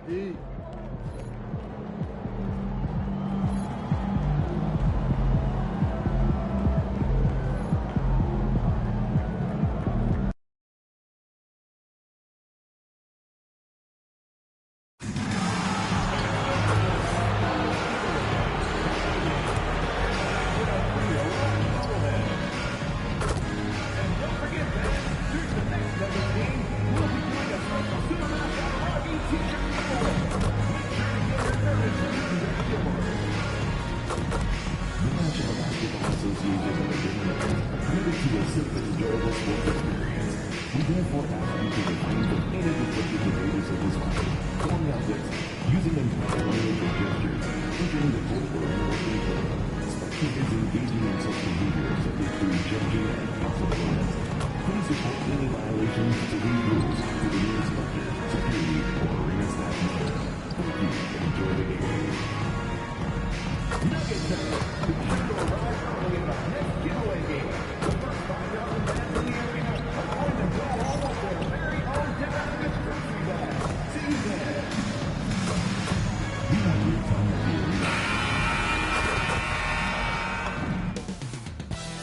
Heat.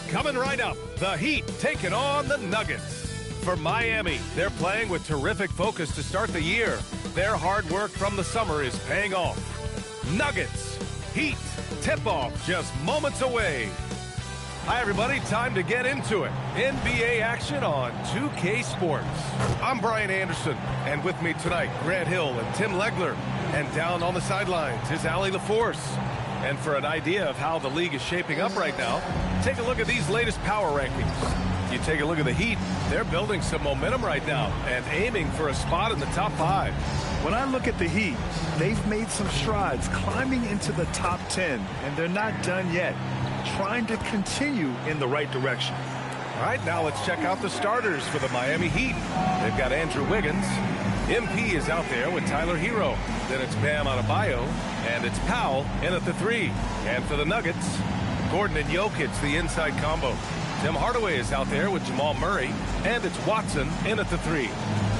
Coming right up, the Heat taking on the Nuggets. For Miami, they're playing with terrific focus to start the year. Their hard work from the summer is paying off. Nuggets, Heat, tip-off just moments away. Hi, everybody. Time to get into it. NBA action on 2K Sports. I'm Brian Anderson, and with me tonight, Grant Hill and Tim Legler. And down on the sidelines is Allie LaForce. And for an idea of how the league is shaping up right now, take a look at these latest power rankings. You take a look at the Heat, they're building some momentum right now and aiming for a spot in the top 5. When I look at the Heat, they've made some strides climbing into the top 10, and they're not done yet, trying to continue in the right direction. All right, now let's check out the starters for the Miami Heat. They've got Andrew Wiggins. MP is out there with Tyler Hero. Then it's Bam Adebayo, and it's Powell in at the 3. And for the Nuggets, Gordon and Jokic, the inside combo. Tim Hardaway is out there with Jamal Murray, and it's Watson in at the 3.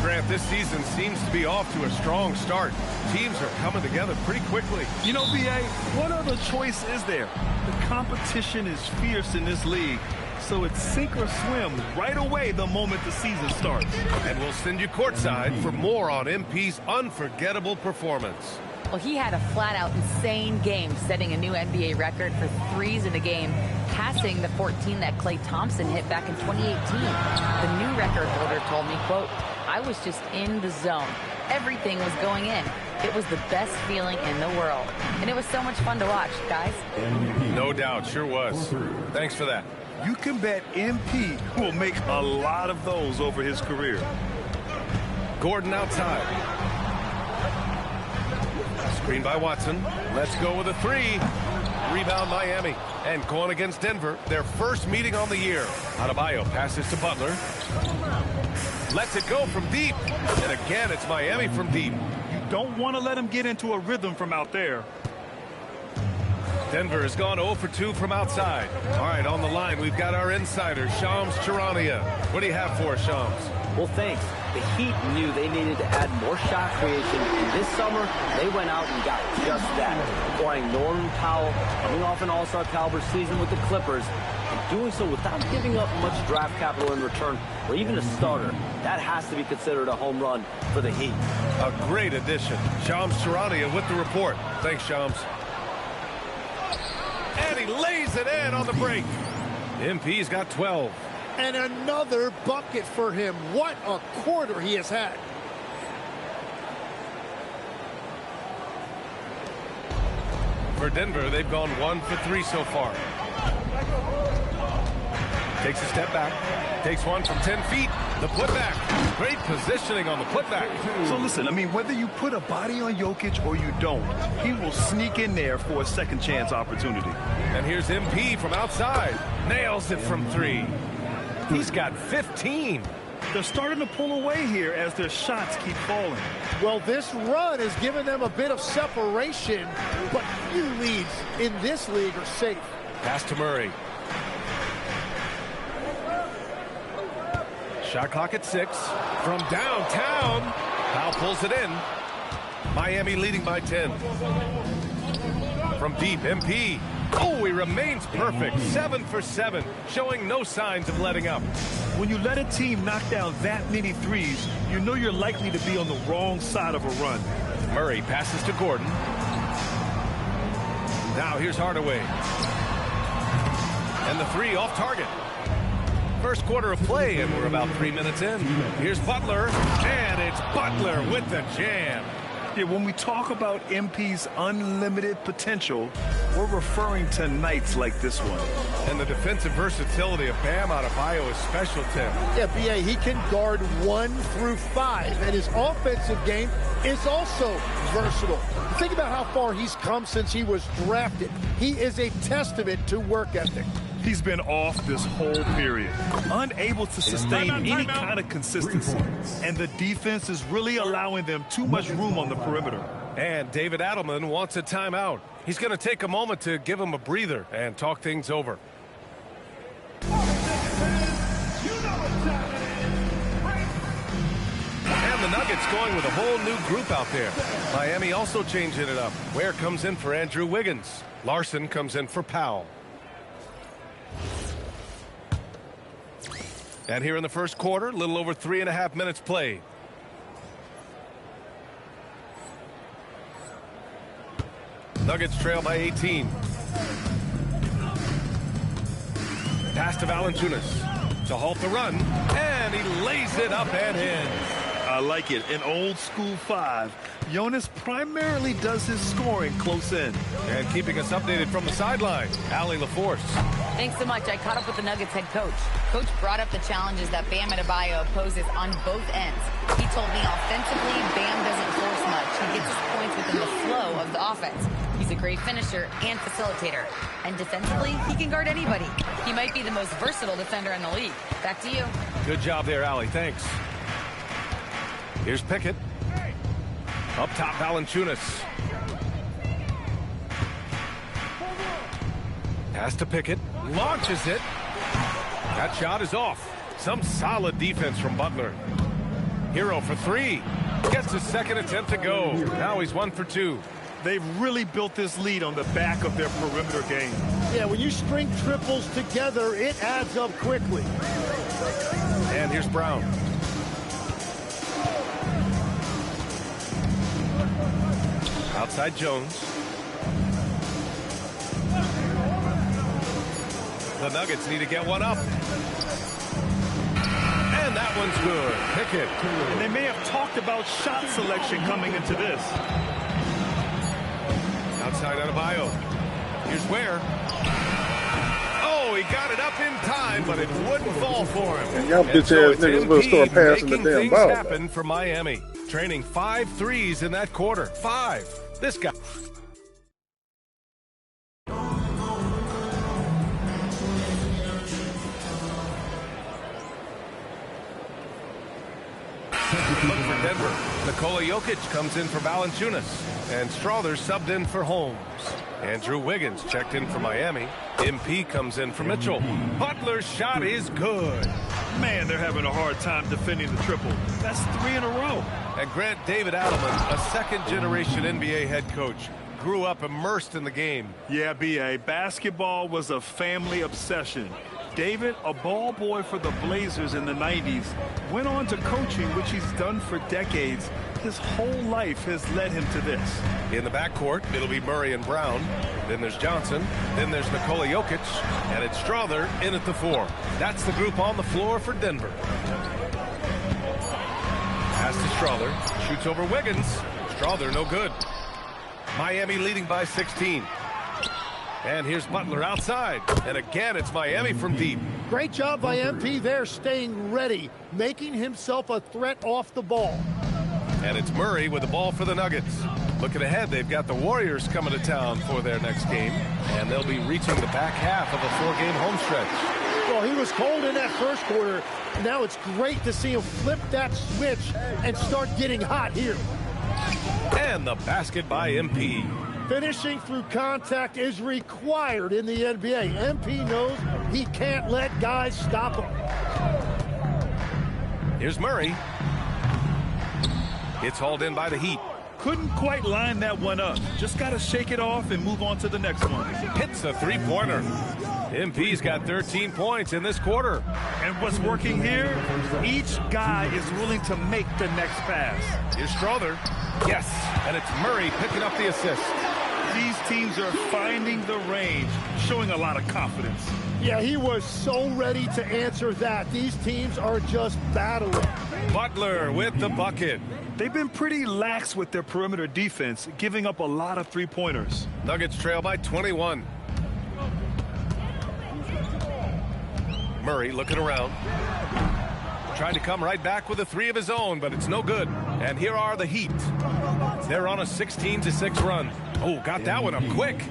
Grant, this season seems to be off to a strong start. Teams are coming together pretty quickly. You know, B.A., what other choice is there? The competition is fierce in this league, so it's sink or swim right away the moment the season starts. And we'll send you courtside for more on MP's unforgettable performance. Well, he had a flat-out insane game, setting a new NBA record for threes in a game, passing the 14 that Klay Thompson hit back in 2018. The new record holder told me, quote, "I was just in the zone. Everything was going in. It was the best feeling in the world. And it was so much fun to watch, guys." No doubt, sure was. Thanks for that. You can bet MP will make a lot of those over his career. Gordon outside. Screen by Watson. Let's go with a 3. Rebound Miami. And going against Denver, their first meeting on the year. Adebayo passes to Butler. Lets it go from deep. And again, it's Miami from deep. You don't want to let him get into a rhythm from out there. Denver has gone 0 for 2 from outside. All right, on the line, we've got our insider, Shams Charania. What do you have for us, Shams? Well, thanks. The Heat knew they needed to add more shot creation, and this summer, they went out and got just that. Acquiring Norman Powell, coming off an all-star caliber season with the Clippers, and doing so without giving up much draft capital in return, or even a starter. That has to be considered a home run for the Heat. A great addition. Shams Charania with the report. Thanks, Shams. And he lays it in on the break. MP's got 12. And another bucket for him. What a quarter he has had. For Denver, they've gone 1 for 3 so far. Takes a step back. Takes one from 10 feet. The putback. Great positioning on the putback. So listen, I mean, whether you put a body on Jokic or you don't, he will sneak in there for a second chance opportunity. And here's MP from outside. Nails it from 3. He's got 15. They're starting to pull away here as their shots keep falling. Well, this run has given them a bit of separation, but few leads in this league are safe. Pass to Murray. Shot clock at 6. From downtown. Powell pulls it in. Miami leading by 10. From deep, MP. Oh, he remains perfect. 7 for 7, showing no signs of letting up. When you let a team knock down that many threes, you know you're likely to be on the wrong side of a run. Murray passes to Gordon. Now here's Hardaway. And the three off target. First quarter of play, and we're about 3 minutes in. Here's Butler, and it's Butler with the jam. Yeah, when we talk about MP's unlimited potential, we're referring to nights like this one. And the defensive versatility of Bam Adebayo is special, Tim. Yeah, B.A., he can guard 1 through 5, and his offensive game is also versatile. Think about how far he's come since he was drafted. He is a testament to work ethic. He's been off this whole period, unable to sustain any kind of consistency. And the defense is really allowing them too much room on the perimeter. And David Adelman wants a timeout. He's going to take a moment to give him a breather and talk things over. And the Nuggets going with a whole new group out there. Miami also changing it up. Ware comes in for Andrew Wiggins. Larson comes in for Powell. And here in the first quarter, a little over 3.5 minutes played. Nuggets trail by 18. Pass to Valanciunas to halt the run, and he lays it up and in. I like it. In old school 5, Jonas primarily does his scoring close in. And keeping us updated from the sideline, Allie LaForce. Thanks so much. I caught up with the Nuggets head coach. Coach brought up the challenges that Bam Adebayo poses on both ends. He told me offensively, Bam doesn't force much. He gets his points within the flow of the offense. He's a great finisher and facilitator. And defensively, he can guard anybody. He might be the most versatile defender in the league. Back to you. Good job there, Allie. Thanks. Here's Pickett. Up top, Valanciunas. Pass to Pickett. Launches it. That shot is off. Some solid defense from Butler. Hero for 3. Gets his second attempt to go. Now he's 1 for 2. They've really built this lead on the back of their perimeter game. Yeah, when you string triples together, it adds up quickly. And here's Brown. Outside Jones. The Nuggets need to get one up. And that one's good. Pickett. And they may have talked about shot selection coming into this. Outside Adebayo. Here's Ware. Oh, he got it up in time, but it wouldn't fall for him. And y'all bitch-ass niggas will start passing the damn things ball. happen for Miami. Training 5 threes in that quarter. 5. This guy. Look for Denver. Nikola Jokic comes in for Valanciunas. And Strother subbed in for Holmes. Andrew Wiggins checked in for Miami. MP comes in for Mitchell. Butler's shot is good. Man, they're having a hard time defending the triple. That's 3 in a row. And Grant David Adelman, a second-generation NBA head coach, grew up immersed in the game. Yeah, B.A., basketball was a family obsession. David, a ball boy for the Blazers in the 90s, went on to coaching, which he's done for decades. His whole life has led him to this. In the backcourt, it'll be Murray and Brown. Then there's Johnson. Then there's Nikola Jokic. And it's Strother in at the 4. That's the group on the floor for Denver. Pass to Strother. Shoots over Wiggins. Strother no good. Miami leading by 16. And here's Butler outside. And again, it's Miami from deep. Great job by MP there, staying ready, making himself a threat off the ball. And it's Murray with the ball for the Nuggets. Looking ahead, they've got the Warriors coming to town for their next game. And they'll be reaching the back half of a 4-game home stretch. Well, he was cold in that first quarter. Now it's great to see him flip that switch and start getting hot here. And the basket by MP. Finishing through contact is required in the NBA. MP knows he can't let guys stop him. Here's Murray. It's hauled in by the Heat. Couldn't quite line that one up. Just got to shake it off and move on to the next one. Hits a three-pointer. MP's got 13 points in this quarter. And what's working here? Each guy is willing to make the next pass. Here's Strother. Yes, and it's Murray picking up the assist. These teams are finding the range, showing a lot of confidence. Yeah, he was so ready to answer that. These teams are just battling. Butler with the bucket. They've been pretty lax with their perimeter defense, giving up a lot of three-pointers. Nuggets trail by 21. Murray looking around. Trying to come right back with a three of his own, but it's no good. And here are the Heat. They're on a 16-6 run. Oh, got that one up quick.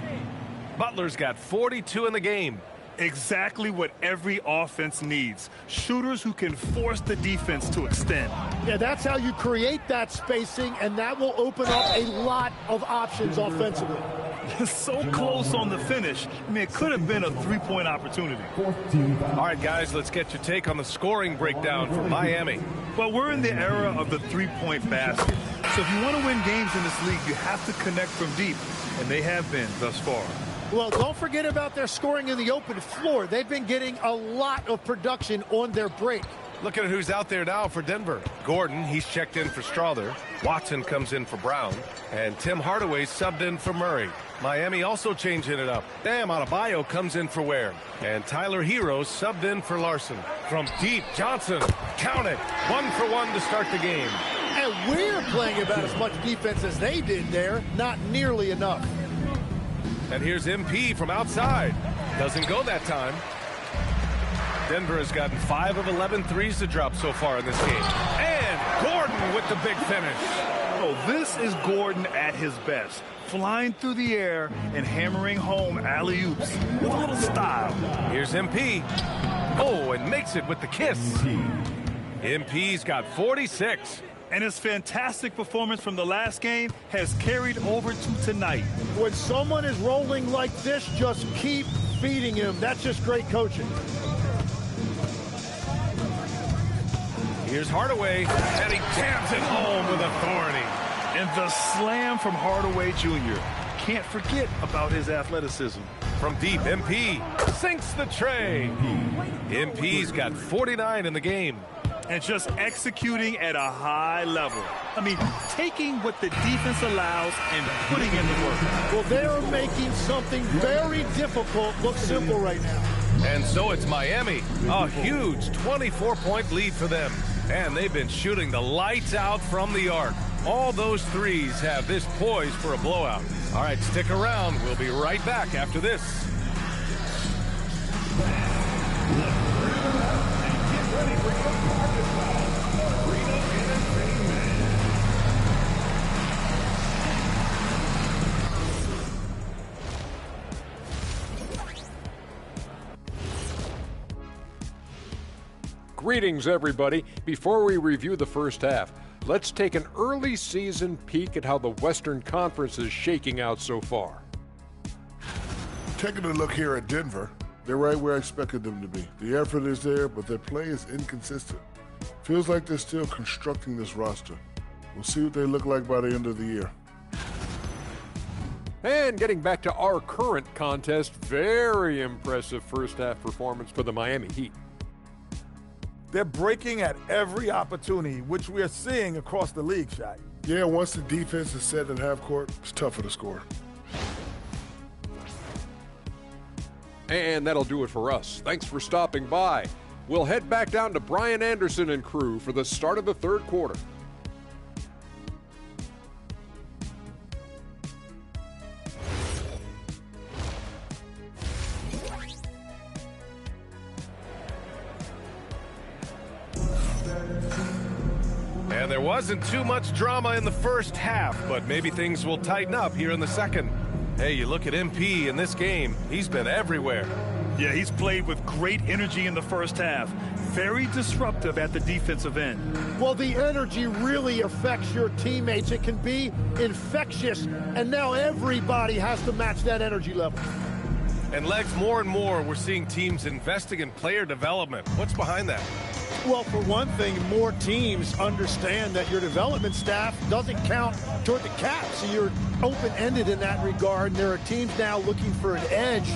Butler's got 42 in the game. Exactly what every offense needs. Shooters who can force the defense to extend. Yeah, that's how you create that spacing, and that will open up a lot of options offensively. So close on the finish. I mean, it could have been a three-point opportunity. All right, guys, let's get your take on the scoring breakdown for Miami. Well, we're in the era of the three-point basket. So if you want to win games in this league, you have to connect from deep, and they have been thus far. Well, don't forget about their scoring in the open floor. They've been getting a lot of production on their break. Looking at who's out there now for Denver. Gordon, he's checked in for Strother. Watson comes in for Brown. And Tim Hardaway subbed in for Murray. Miami also changing it up. Bam Adebayo comes in for Ware. And Tyler Hero subbed in for Larson. From deep, Johnson. Count it. 1 for 1 to start the game. And we're playing about as much defense as they did there. Not nearly enough. And here's MP from outside. Doesn't go that time. Denver has gotten 5 of 11 threes to drop so far in this game. And Gordon with the big finish. Oh, this is Gordon at his best. Flying through the air and hammering home alley-oops with a little style. Here's MP. Oh, and makes it with the kiss. MP's got 46. And his fantastic performance from the last game has carried over to tonight. When someone is rolling like this, just keep feeding him. That's just great coaching. Here's Hardaway, and he jams it home with authority. And the slam from Hardaway Jr. Can't forget about his athleticism. From deep, MP sinks the tray. MP's got 49 in the game. And just executing at a high level. I mean, taking what the defense allows and putting in the work. Well, they're making something very difficult look simple right now. And so it's Miami. A huge 24-point lead for them. And they've been shooting the lights out from the arc. All those threes have this poised for a blowout. All right, stick around. We'll be right back after this. Greetings, everybody. Before we review the first half, let's take an early season peek at how the Western Conference is shaking out so far. Taking a look here at Denver, they're right where I expected them to be. The effort is there, but their play is inconsistent. Feels like they're still constructing this roster. We'll see what they look like by the end of the year. And getting back to our current contest, very impressive first half performance for the Miami Heat. They're breaking at every opportunity, which we are seeing across the league, Shaq. Yeah, once the defense is set at half court, it's tougher to score. And that'll do it for us. Thanks for stopping by. We'll head back down to Brian Anderson and crew for the start of the third quarter. And there wasn't too much drama in the first half, but maybe things will tighten up here in the second. Hey, you look at MP in this game, he's been everywhere. Yeah, he's played with great energy in the first half. Very disruptive at the defensive end. Well, the energy really affects your teammates. It can be infectious, and now everybody has to match that energy level. And Legs, more and more, we're seeing teams investing in player development. What's behind that? Well, for one thing, more teams understand that your development staff doesn't count toward the cap, so you're open-ended in that regard. And there are teams now looking for an edge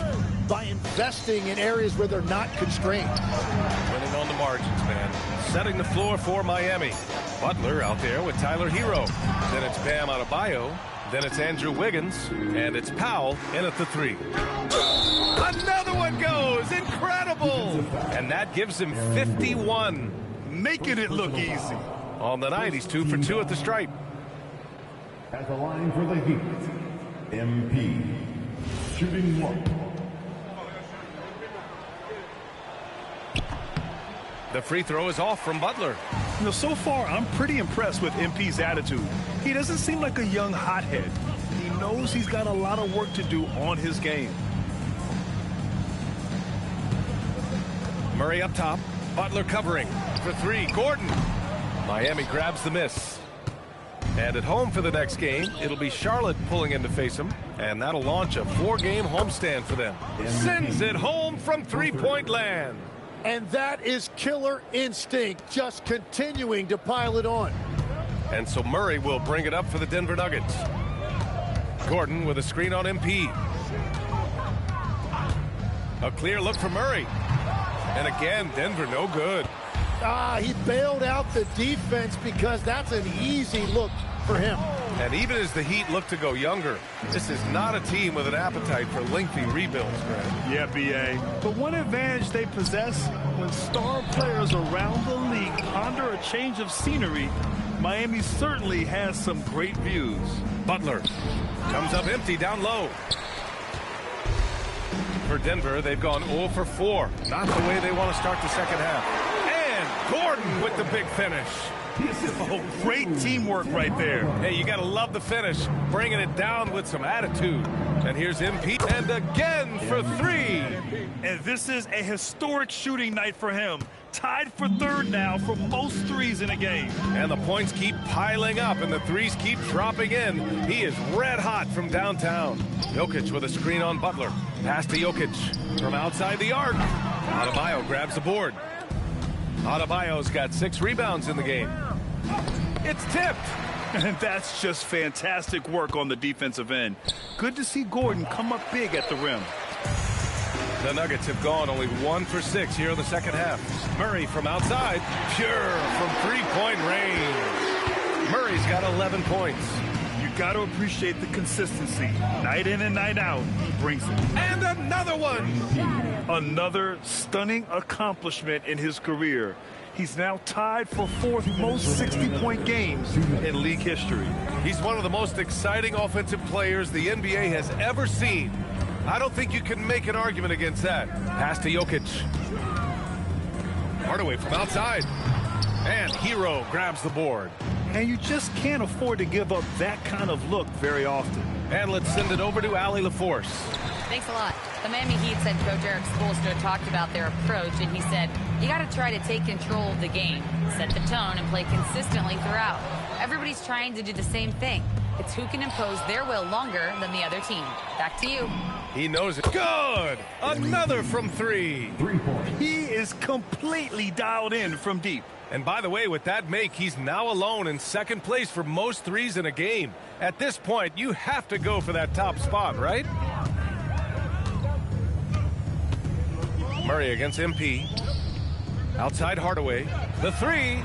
by investing in areas where they're not constrained. Winning on the margins, man. Setting the floor for Miami. Butler out there with Tyler Hero. Then it's Bam Adebayo. Then it's Andrew Wiggins. And it's Powell in at the 3. Another one goes. Incredible. And that gives him 51. Making it look easy. On the night, he's 2 for 2 at the stripe. At the line for the Heat, MP. Shooting 1. The free throw is off from Butler. You know, so far, I'm pretty impressed with MP's attitude. He doesn't seem like a young hothead. He knows he's got a lot of work to do on his game. Murray up top. Butler covering for 3. Gordon. Miami grabs the miss. And at home for the next game, it'll be Charlotte pulling in to face him. And that'll launch a 4-game homestand for them. Sends it home from three-point land. And that is killer instinct, just continuing to pile it on. And so Murray will bring it up for the Denver Nuggets. Gordon with a screen on MP. A clear look for Murray. And again, Denver no good. He bailed out the defense because that's an easy look for him. And even as the Heat look to go younger, this is not a team with an appetite for lengthy rebuilds, Greg. Yeah, B.A. But one advantage they possess, when star players around the league ponder a change of scenery, Miami certainly has some great views. Butler comes up empty down low. For Denver, they've gone 0 for 4. Not the way they want to start the second half. And Gordon with the big finish. Oh, great teamwork right there. Hey, you got to love the finish. Bringing it down with some attitude. And here's MP. And again for 3. And this is a historic shooting night for him. Tied for 3rd now for most threes in a game. And the points keep piling up and the threes keep dropping in. He is red hot from downtown. Jokic with a screen on Butler. Pass to Jokic from outside the arc. Adebayo grabs the board. Adebayo's got 6 rebounds in the game. It's tipped. And that's just fantastic work on the defensive end. Good to see Gordon come up big at the rim. The Nuggets have gone only 1 for 6 here in the second half. Murray from outside. Pure from 3-point range. Murray's got 11 points. You got to appreciate the consistency. Night in and night out, he brings it. And another one. Another stunning accomplishment in his career. He's now tied for 4th most 60-point games in league history. He's one of the most exciting offensive players the NBA has ever seen. I don't think you can make an argument against that. Pass to Jokic. Hardaway from outside. And Hero grabs the board. And you just can't afford to give up that kind of look very often. And let's send it over to Allie LaForce. Thanks a lot. The Miami Heat said Coach Eric Spoelstra talked about their approach, and he said, you got to try to take control of the game, set the tone, and play consistently throughout. Everybody's trying to do the same thing. It's who can impose their will longer than the other team. Back to you. He knows it. Good! Another from 3. He is completely dialed in from deep. And by the way, with that make, he's now alone in 2nd place for most threes in a game. At this point, you have to go for that top spot, right? Murray against MP. Outside Hardaway. The 3.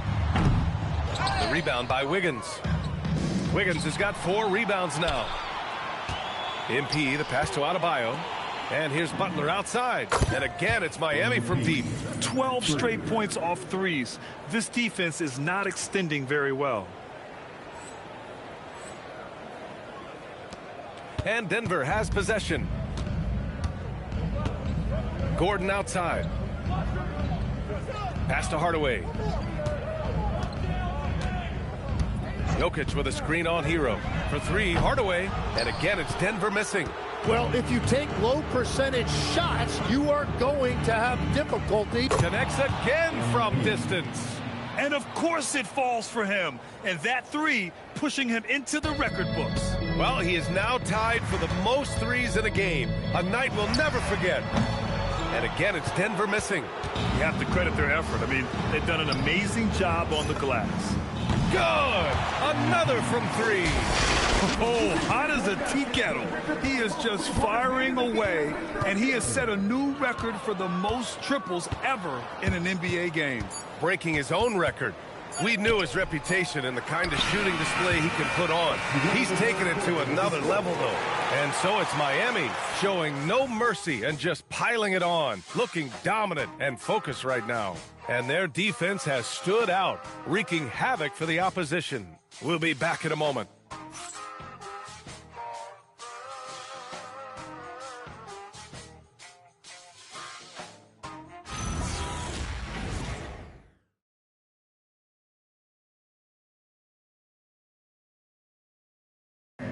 The rebound by Wiggins. Wiggins has got 4 rebounds now. MP, the pass to Adebayo. And here's Butler outside. And again, it's Miami from deep. 12 straight points off threes. This defense is not extending very well. And Denver has possession. Gordon outside. Pass to Hardaway. Jokic with a screen on Hero. For 3, Hardaway. And again, it's Denver missing. Well, if you take low percentage shots, you are going to have difficulty. Connects again from distance. And of course it falls for him. And that 3 pushing him into the record books. Well, he is now tied for the most threes in a game. A night we'll never forget. And again, it's Denver missing. You have to credit their effort. I mean, they've done an amazing job on the glass. Good! Another from 3. Oh, hot as a tea kettle. He is just firing away, and he has set a new record for the most triples ever in an NBA game. Breaking his own record. We knew his reputation and the kind of shooting display he can put on. He's taken it to another level, though. And so it's Miami, showing no mercy and just piling it on, looking dominant and focused right now. And their defense has stood out, wreaking havoc for the opposition. We'll be back in a moment.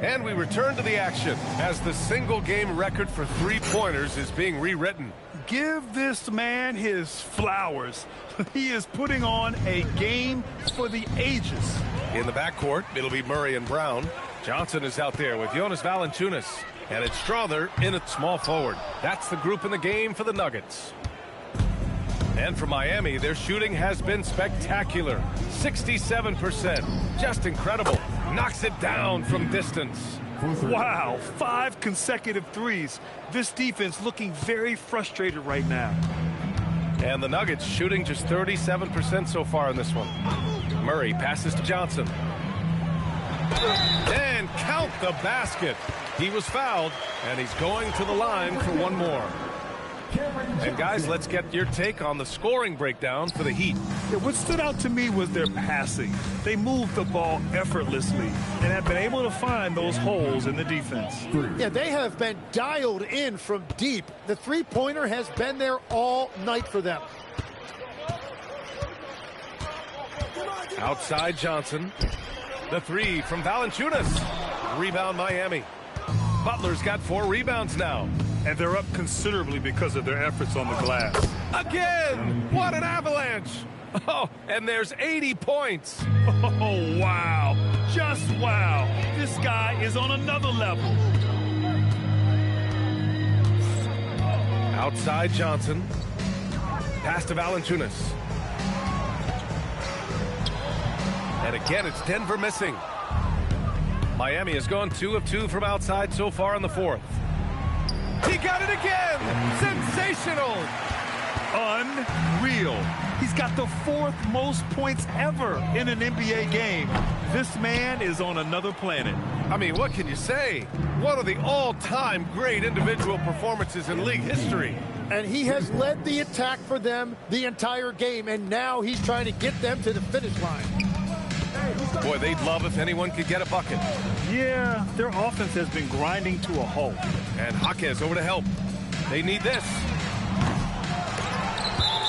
And we return to the action as the single-game record for three-pointers is being rewritten. Give this man his flowers. He is putting on a game for the ages. In the backcourt, it'll be Murray and Brown. Johnson is out there with Jonas Valanciunas. And it's Strother in at small forward. That's the group in the game for the Nuggets. And for Miami, their shooting has been spectacular. 67%. Just incredible. Knocks it down from distance. Wow, 5 consecutive threes. This defense looking very frustrated right now. And the Nuggets shooting just 37% so far in this one. Murray passes to Johnson. And count the basket. He was fouled, and he's going to the line for one more. And guys, let's get your take on the scoring breakdown for the Heat. Yeah, what stood out to me was their passing. They moved the ball effortlessly and have been able to find those holes in the defense. Yeah, they have been dialed in from deep. The three-pointer has been there all night for them. Outside Johnson. The 3 from Valanciunas. Rebound Miami. Butler's got 4 rebounds now. And they're up considerably because of their efforts on the glass. Again! What an avalanche! Oh, and there's 80 points. Oh, wow. Just wow. This guy is on another level. Outside Johnson. Pass to Valanciunas. And again, it's Denver missing. Miami has gone 2 of 2 from outside so far in the fourth. He got it again! Sensational! Unreal. He's got the 4th most points ever in an NBA game. This man is on another planet. I mean, what can you say? One of the all-time great individual performances in league history. And he has led the attack for them the entire game, and now he's trying to get them to the finish line. Boy, they'd love if anyone could get a bucket. Yeah, their offense has been grinding to a halt. And Jaquez over to help. They need this.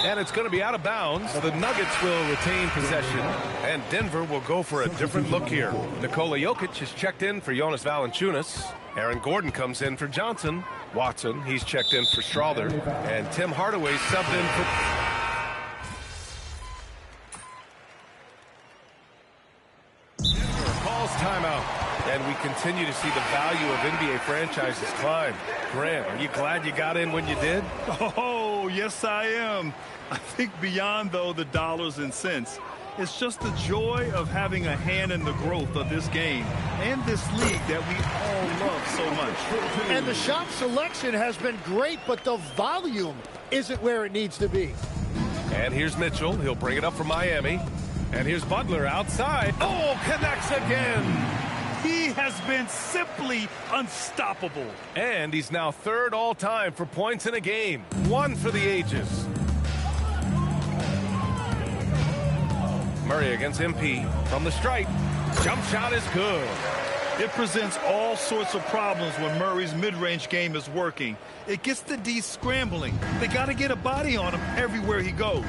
And it's going to be out of bounds. The Nuggets will retain possession, and Denver will go for a different look here. Nikola Jokic is checked in for Jonas Valanciunas. Aaron Gordon comes in for Johnson. Watson, he's checked in for Strother. And Tim Hardaway subbed in for... Timeout, and we continue to see the value of NBA franchises climb. Grant, are you glad you got in when you did? Oh, yes, I am. I think beyond, though, the dollars and cents, it's just the joy of having a hand in the growth of this game and this league that we all love so much. And the shot selection has been great, but the volume isn't where it needs to be. And here's Mitchell. He'll bring it up for Miami. And here's Butler outside. Oh, connects again. He has been simply unstoppable. And he's now 3rd all-time for points in a game. 1 for the ages. Murray against MP from the stripe. Jump shot is good. It presents all sorts of problems when Murray's mid-range game is working. It gets the D scrambling. They got to get a body on him everywhere he goes.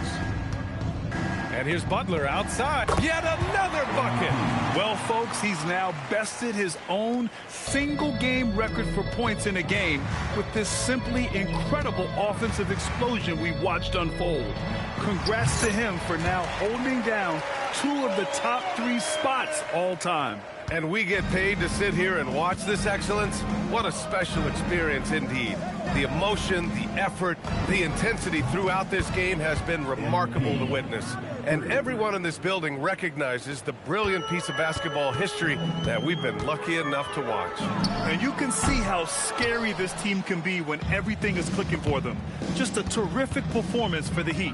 And here's Butler outside. Yet another bucket. Well, folks, he's now bested his own single-game record for points in a game with this simply incredible offensive explosion we watched unfold. Congrats to him for now holding down 2 of the top 3 spots all time. And we get paid to sit here and watch this excellence? What a special experience indeed. The emotion, the effort, the intensity throughout this game has been remarkable to witness. And everyone in this building recognizes the brilliant piece of basketball history that we've been lucky enough to watch. And you can see how scary this team can be when everything is clicking for them. Just a terrific performance for the Heat.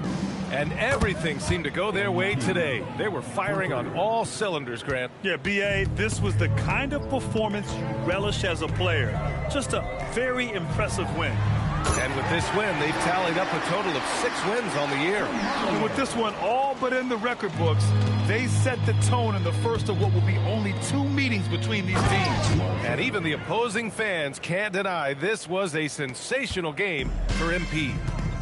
And everything seemed to go their way today. They were firing on all cylinders, Grant. Yeah, B.A., this was the kind of performance you relish as a player. Just a very impressive win. And with this win, they've tallied up a total of 6 wins on the year. And with this one all but in the record books, they set the tone in the first of what will be only 2 meetings between these teams. And even the opposing fans can't deny this was a sensational game for MP.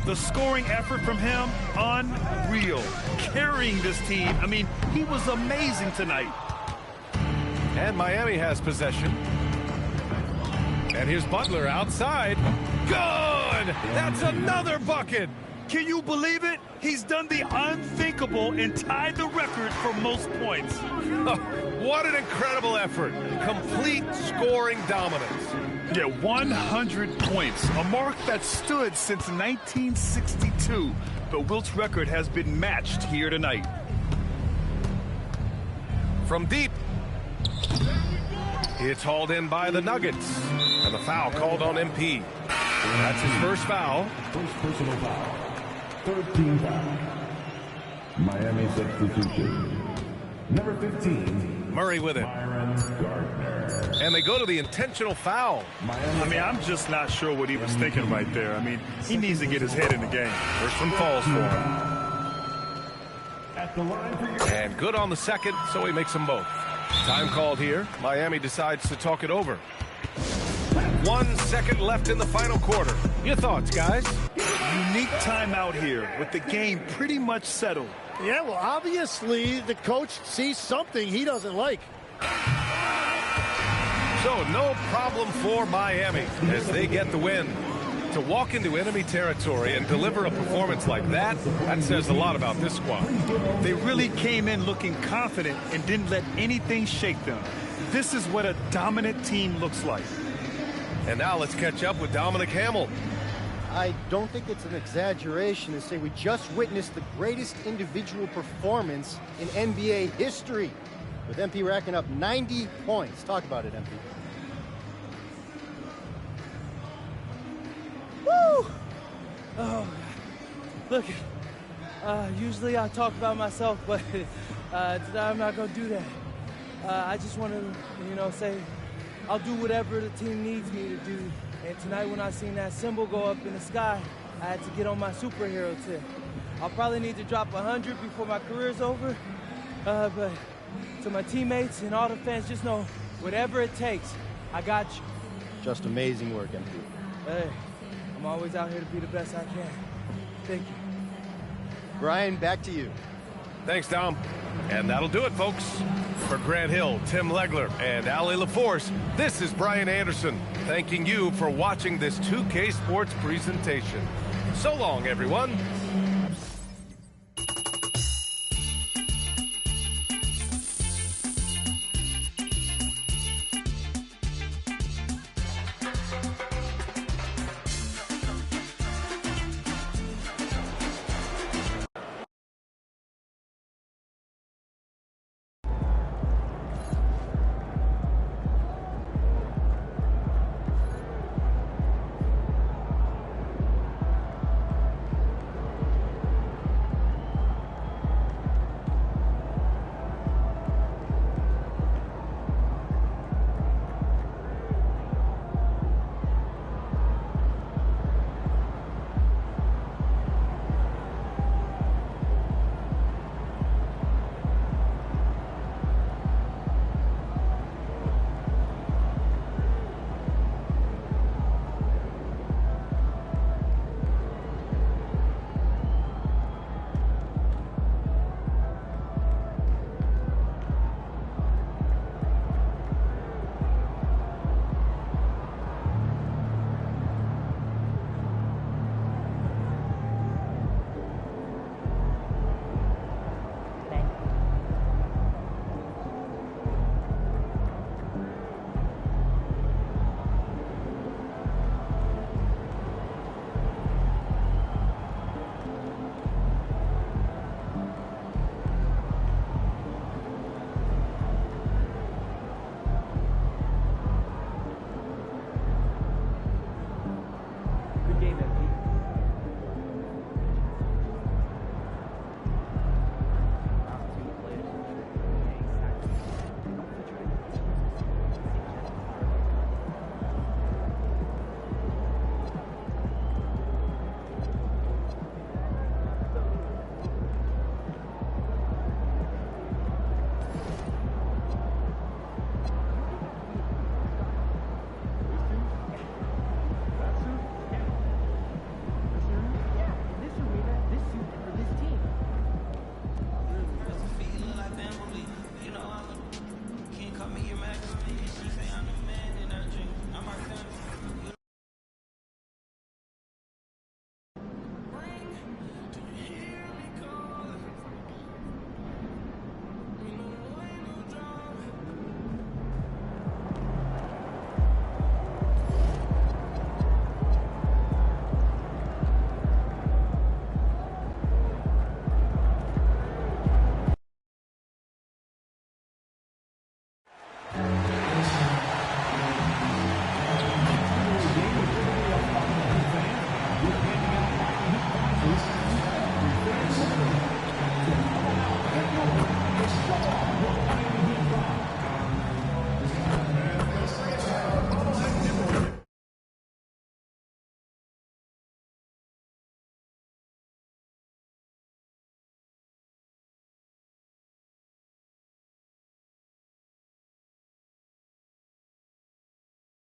The scoring effort from him, unreal. Carrying this team, I mean, he was amazing tonight. And Miami has possession. And here's Butler outside. Good! That's another bucket! Can you believe it? He's done the unthinkable and tied the record for most points. What an incredible effort. Complete scoring dominance. Yeah, 100 points. A mark that stood since 1962. But Wilt's record has been matched here tonight. From deep. It's hauled in by the Nuggets. And the foul called on MP. That's his first foul. First personal foul. 13 foul. Miami substitution. Number 15. Murray with it. And they go to the intentional foul. I mean, I'm just not sure what he was thinking right there. I mean, he needs to get his head in the game. First one falls for him. And good on the second, so he makes them both. Time called here. Miami decides to talk it over. 1 second left in the final quarter. Your thoughts, guys? Unique timeout here with the game pretty much settled. Yeah, well, obviously the coach sees something he doesn't like. So no problem for Miami as they get the win. To walk into enemy territory and deliver a performance like that says a lot about this squad. They really came in looking confident and didn't let anything shake them. This is what a dominant team looks like. And now let's catch up with Dominic Hamill. I don't think it's an exaggeration to say we just witnessed the greatest individual performance in NBA history, with MP racking up 90 points. Talk about it, MP. Woo! Oh, look, usually I talk about myself, but today I'm not going to do that. I just want to, say I'll do whatever the team needs me to do. And tonight when I seen that symbol go up in the sky, I had to get on my superhero tip. I'll probably need to drop 100 before my career's over. But to my teammates and all the fans, just know, whatever it takes, I got you. Just amazing work, MP. Hey, I'm always out here to be the best I can. Thank you. Brian, back to you. Thanks, Dom. And that'll do it, folks. For Grant Hill, Tim Legler, and Ali LaForce, this is Brian Anderson, thanking you for watching this 2K Sports presentation. So long, everyone.